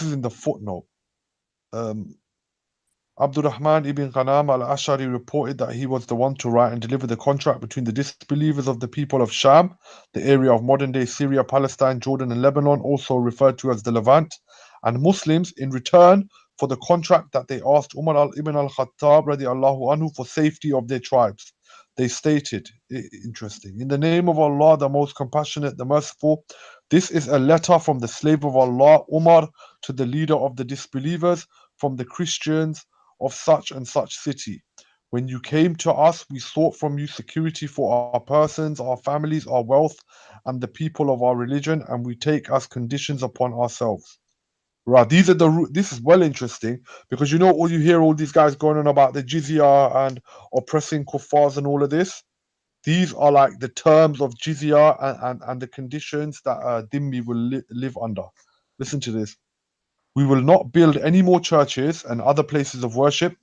is in the footnote. Um, Abdurrahman ibn Ghanam al-Ash'ari reported that he was the one to write and deliver the contract between the disbelievers of the people of Sham, the area of modern-day Syria, Palestine, Jordan, and Lebanon, also referred to as the Levant, and Muslims in return for the contract that they asked Umar ibn al-Khattab radiallahu anhu for safety of their tribes. They stated, interesting, in the name of Allah, the most compassionate, the merciful, this is a letter from the slave of Allah, Umar, to the leader of the disbelievers, from the Christians of such and such city. When you came to us, we sought from you security for our persons, our families, our wealth, and the people of our religion, and we take as conditions upon ourselves. Right, these are this is well interesting because all you hear all these guys going on about the jizya and oppressing kuffars and all of this. These are like the terms of jizya and the conditions that Dhimmi will live under. Listen to this. We will not build any more churches and other places of worship.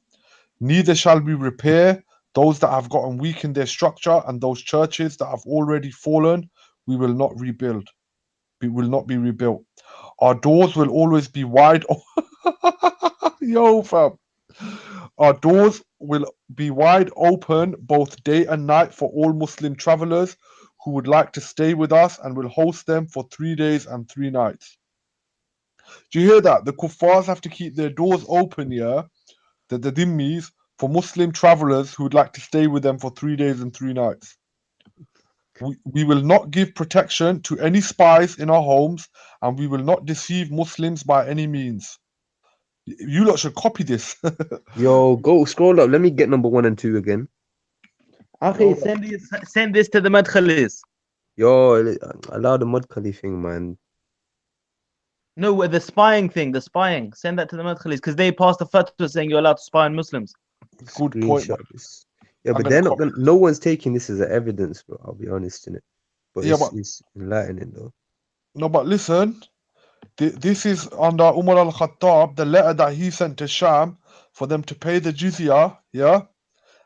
Neither shall we repair those that have gotten weak in their structure, and those churches that have already fallen, we will not rebuild. We will not be rebuilt. Our doors will always be wide. Yo, fam. Our doors will be wide open both day and night for all Muslim travelers who would like to stay with us, and will host them for 3 days and 3 nights. Do you hear that? The kuffars have to keep their doors open, yeah? The dhimmis, for Muslim travelers who would like to stay with them for 3 days and 3 nights. We will not give protection to any spies in our homes, and we will not deceive Muslims by any means. You lot should copy this. Yo, go scroll up. Let me get number 1 and 2 again. Okay, Hold on. send this to the madkhalis. Yo, allow the Mudkali thing, man. No, with the spying thing, the spying. Send that to the madkhalis because they passed a fatwa saying you're allowed to spy on Muslims. Good point, man. Screenshot this. Yeah, I'm but gonna they're not copy. gonna. No one's taking this as evidence, bro. I'll be honest in it. But Yeah, but it's enlightening though. no, but listen. This is under Umar al-Khattab, the letter that he sent to Sham for them to pay the jizya. Yeah,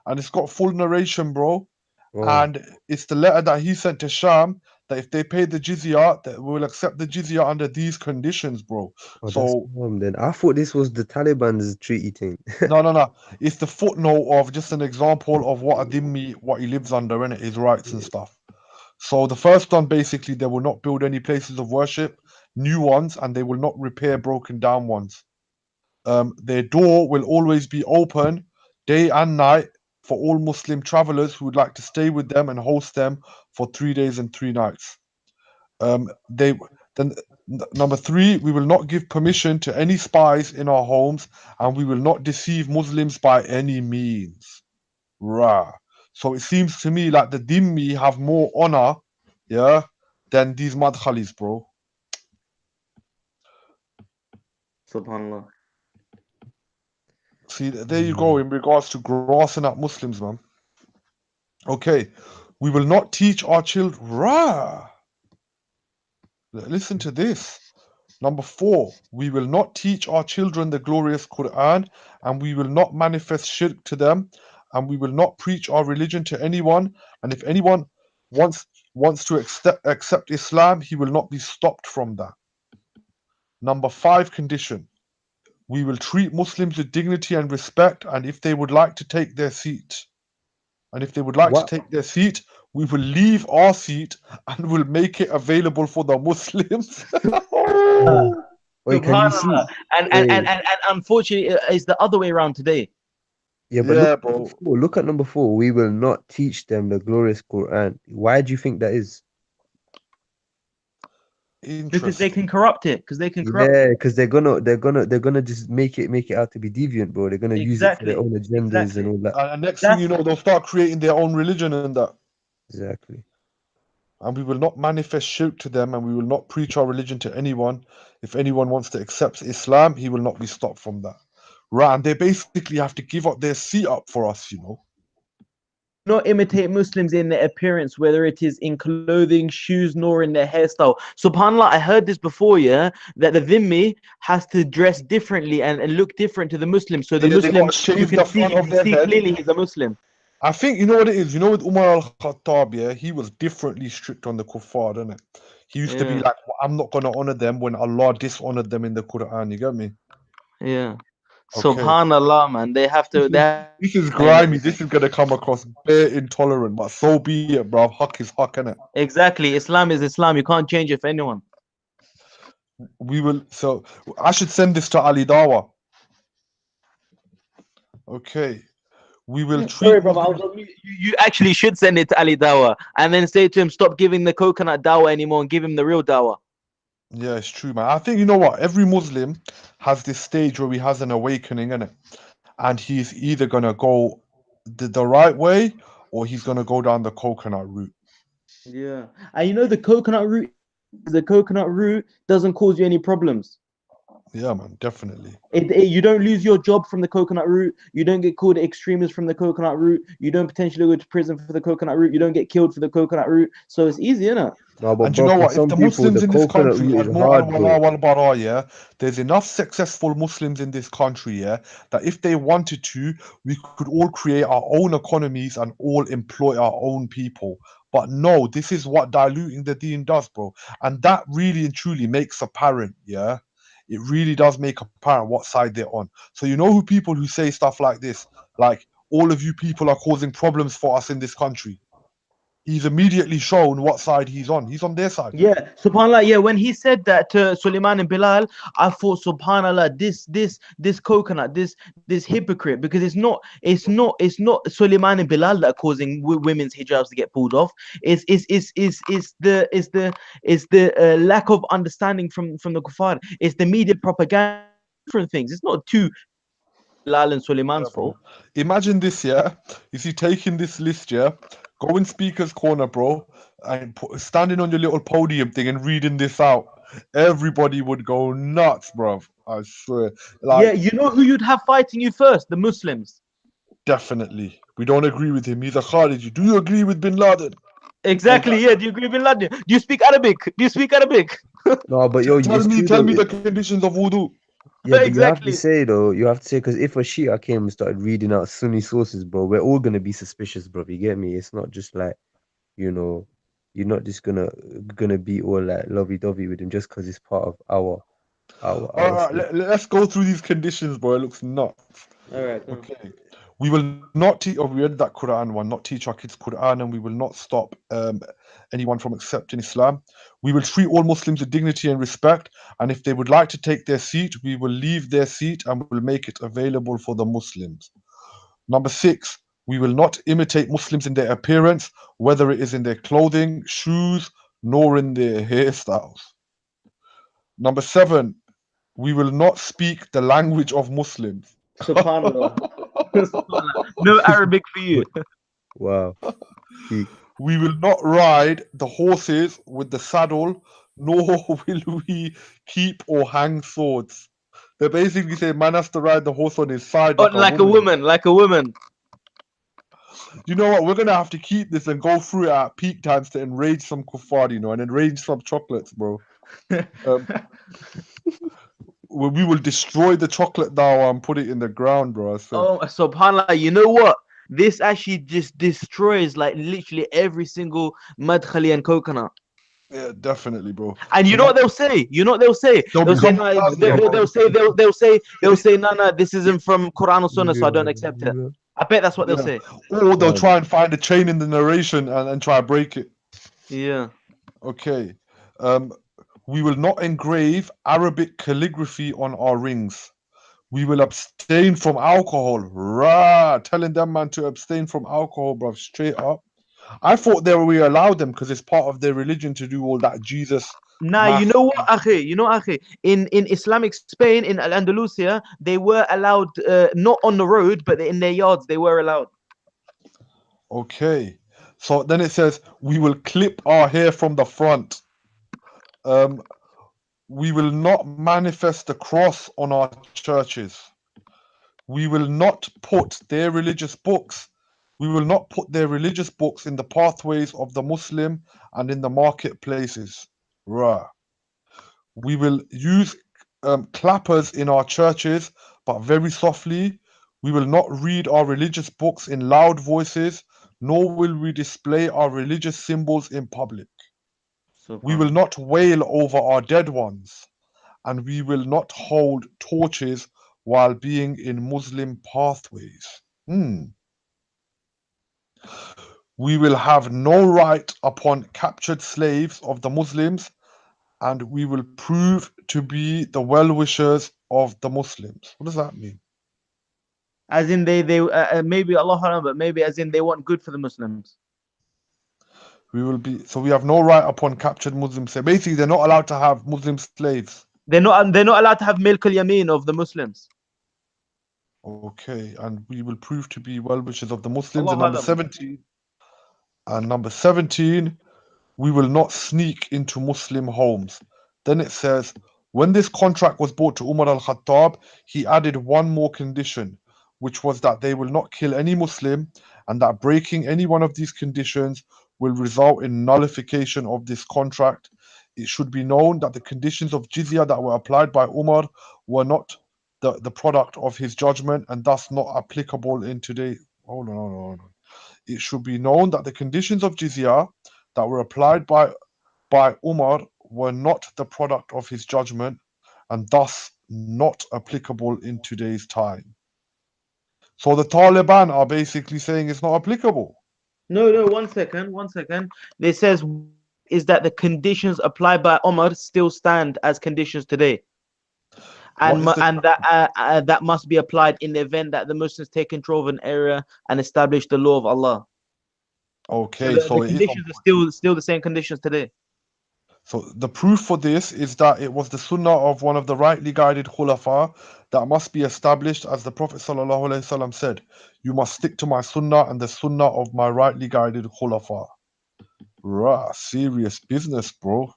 and it's got full narration, bro. Oh, And it's the letter that he sent to Sham that if they pay the jizya, that we will accept the jizya under these conditions, bro. oh, that's So then. I thought this was the Taliban's treaty thing. no. It's the footnote of just an example of what a dhimmi, what he lives under, and his rights and Yeah. stuff. So the first one, basically, they will not build any places of worship, new ones, and they will not repair broken down ones. Their door will always be open, day and night, for all Muslim travelers who would like to stay with them and host them for 3 days and 3 nights. They then number three, we will not give permission to any spies in our homes, and we will not deceive Muslims by any means. Rah. So it seems to me like the Dhimmi have more honor, yeah, than these Madkhalis, bro. Subhanallah. See, there you go Mm. in regards to grassing up Muslims, man. Okay, we will not teach our children. Rah. Listen to this. Number four, we will not teach our children the glorious Quran, and we will not manifest shirk to them, and we will not preach our religion to anyone. And if anyone wants to accept Islam, he will not be stopped from that. Number five condition, we will treat Muslims with dignity and respect, and if they would like to take their seat, What? we will leave our seat and will make it available for the Muslims. Oh. Wait, can you see? Subhanallah. Wait, And unfortunately, it's the other way around today. yeah, but look Yeah, at number bro. four. Look at number 4. We will not teach them the glorious Quran. Why do you think that is? Because they can Interesting. corrupt it. Because they can corrupt Yeah, it. because they're gonna just make it out to be deviant, bro. They're gonna use it for their Exactly. own agendas and Exactly. all that. And next thing you That's know, they'll start creating their own religion and that. Exactly. And we will not manifest shirk to them, and we will not preach our religion to anyone. If anyone wants to accept Islam, he will not be stopped from that. Right, and they basically have to give up their seat up for us. not imitate Muslims in their appearance, whether it is in clothing, shoes, nor in their hairstyle. Subhanallah, I heard this before, yeah, that the dhimmi has to dress differently and look different to the Muslim. So the Yeah, they got Muslim, to you shave can the see, front you of can their see head. clearly he's a Muslim. I think you know what it is. With Umar al-Khattab, yeah, he was differently strict on the kuffar, didn't it? He used to be Yeah, like, I'm not gonna honor them when Allah dishonored them in the Quran. You get me? yeah. Okay. Subhanallah, man. They have This to. They is have this is to explain grimy. everything. This is gonna come across bare intolerant, but so be it, bro. Huck is huck, innit? Exactly. Islam is Islam. You can't change it for anyone. We will. So I should send this to Ali Dawa. Okay. We will Sorry, treat brother. I was Muslims. on mute. You actually should send it to Ali Dawa and then say to him, stop giving the coconut dawa anymore and give him the real dawa. Yeah, it's true, man. I think you know what? Every Muslim has this stage where he has an awakening, innit? And he's either gonna go the right way or he's gonna go down the coconut route. Yeah. And you know the coconut route doesn't cause you any problems. Yeah, man, definitely. You don't lose your job from the coconut route. You don't get called extremist from the coconut route. You don't potentially go to prison for the coconut route. You don't get killed for the coconut route. So it's easy, isn't it? No, but And you bro, know for what? If some the people, Muslims the in this coconut country route had is more hard, al-wala bro. wal-bara, yeah, there's enough successful Muslims in this country, yeah, that if they wanted to, we could all create our own economies and all employ our own people. But no, this is what diluting the deen does, bro. And that really and truly makes apparent, yeah. It really does make apparent what side they're on. So you know who people who say stuff like this, like all of you people are causing problems for us in this country. He's immediately shown what side he's on. He's on their side. Yeah, subhanallah. Yeah, when he said that to Suleiman and Bilal, I thought, subhanallah, this coconut, this hypocrite, because it's not Suleiman and Bilal that are causing women's hijabs to get pulled off. It's the lack of understanding from the kuffar. It's the media propaganda, different things. It's not two Bilal and Yeah, Suleiman's bro. fault. Imagine this, yeah. Is he taking this list, yeah? Go in speaker's corner, bro, and standing on your little podium thing and reading this out. Everybody would go nuts, bro. I swear. Yeah, Like, you know who you'd have fighting you first? The Muslims. definitely. We don't agree with him. He's a Khariji. Do you agree with Bin Laden? Exactly. Yeah. Do you agree with Bin Laden? Do you speak Arabic? Do you speak Arabic? No, but yo, Tell it's me, true tell though. me the conditions of wudu. Yeah, but you have to Exactly. say though, you have to say because if a Shia came and started reading out Sunni sources, bro, we're all gonna be suspicious, bro. You get me? It's not just like, you know, you're not just gonna be all like lovey-dovey with him just because it's part of All our right, stuff. let's go through these conditions, bro. It looks nuts. All right. Go on. Okay. We will not teach, or we read that Quran one, not teach our kids Quran, and we will not stop anyone from accepting Islam. We will treat all Muslims with dignity and respect, and if they would like to take their seat, we will leave their seat and will make it available for the Muslims. Number 6, we will not imitate Muslims in their appearance, whether it is in their clothing, shoes, nor in their hairstyles. Number 7, we will not speak the language of Muslims. Subhanallah. Subhanallah. No Arabic for you. Wow. Peak. We will not ride the horses with the saddle, nor will we keep or hang swords. They basically say man has to ride the horse on his side Oh, like a like a woman. woman, like a woman. You know what? We're gonna have to keep this and go through it at peak times to enrage some kuffar, and enrage some chocolates, bro. Um, we will destroy the chocolate now and put it in the ground, bro. I swear. Oh, subhanallah. You know what? This actually just destroys like literally every single madkhali and coconut. Yeah, definitely, bro. And you So know now what they'll say? You know what they'll say? they'll They'll say, become no, Mu'tazila, bro. they'll say, no, no, this isn't from Quran or Sunnah, so I don't accept it. Yeah. I bet that's what they'll Yeah. say. Or they'll Um, try and find a chain in the narration and try to break it. Yeah. Okay. Um, we will not engrave Arabic calligraphy on our rings. We will abstain from alcohol. Rah, telling them man to abstain from alcohol, bro, straight up. I thought we allowed them because it's part of their religion to do all that Jesus Nah, you math. know what, akhi? Akhi, in Islamic Spain, in Al Andalusia, they were allowed, not on the road, but in their yards, they were allowed. Okay. So then it says we will clip our hair from the front. Um, we will not manifest the cross on our churches. We will not put their religious books. We will not put their religious books in the pathways of the Muslim and in the marketplaces. Rah. We will use clappers in our churches, but very softly. We will not read our religious books in loud voices, nor will we display our religious symbols in public. We will Subhanallah. not wail over our dead ones, and we will not hold torches while being in Muslim pathways. We will have no right upon captured slaves of the Muslims, and we will prove to be the well-wishers of the Muslims. What does that mean? As in they maybe Allah Alam, but maybe as in they want good for the Muslims. We have no right upon captured Muslims. So basically, they're not allowed to have Muslim slaves. They're not allowed to have milk al-yamin of the Muslims. Okay, and we will prove to be well-wishers of the Muslims. Allah And number Alam. 17, we will not sneak into Muslim homes. Then it says, when this contract was brought to Umar al-Khattab, he added one more condition, which was that they will not kill any Muslim, and that breaking any one of these conditions will result in nullification of this contract. It should be known that the conditions of jizya that were applied by Umar were not the product of his judgment, and thus not applicable in today. Hold on. It should be known that the conditions of jizya that were applied by Umar were not the product of his judgment, and thus not applicable in today's time. So the Taliban are basically saying it's not applicable. No, 1 second. It says is that the conditions applied by Umar still stand as conditions today, What is and that must be applied in the event that the Muslims take control of an area and establish the law of Allah. So Okay, the so it is on conditions are still the same conditions today. So the proof for this is that it was the sunnah of one of the rightly guided khulafa that must be established, as the Prophet ﷺ said, you must stick to my sunnah and the sunnah of my rightly guided khulafa. Rah, serious business, bro.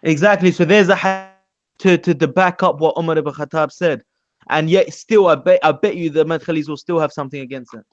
Exactly. So there's a to back up what Umar ibn Khattab said, and yet still, I bet you the Madkhalis will still have something against it.